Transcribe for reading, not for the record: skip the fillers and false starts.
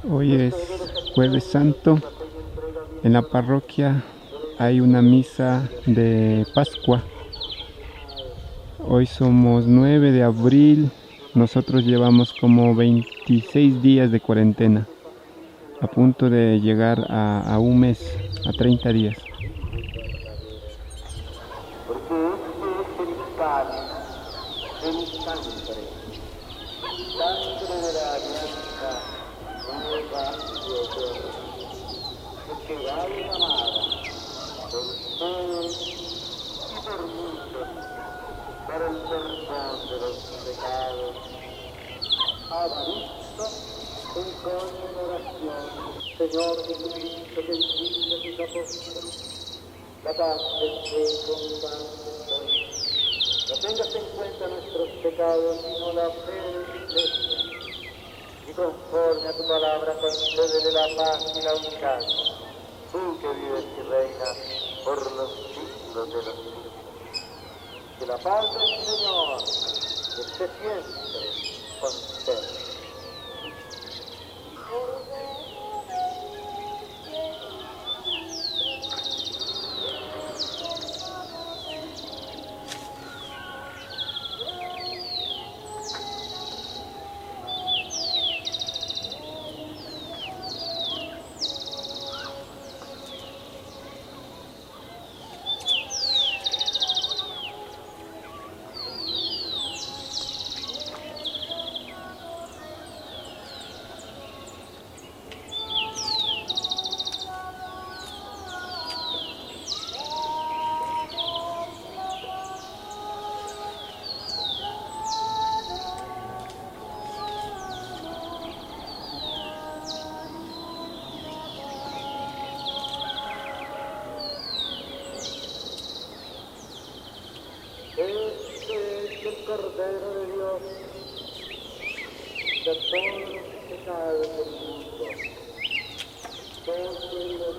Hoy es Jueves Santo. En la parroquia hay una misa de Pascua. Hoy somos 9 de abril. Nosotros llevamos como 26 días de cuarentena, a punto de llegar a un mes, a 30 días. Para el perdón de los pecados, Evaristo, encoge en oración, Señor Jesucristo, que dijiste a tus apóstoles, la paz esté con ustedes. No tengas en cuenta nuestros pecados, sino la fe de tu iglesia, y conforme a tu palabra concédele la paz y la unidad, tú que vives y reinas por los siglos de los siglos. Que la paz del Señor esté siempre con ustedes. Este es el Cordero de Dios, de todos los pecados del mundo. Todos los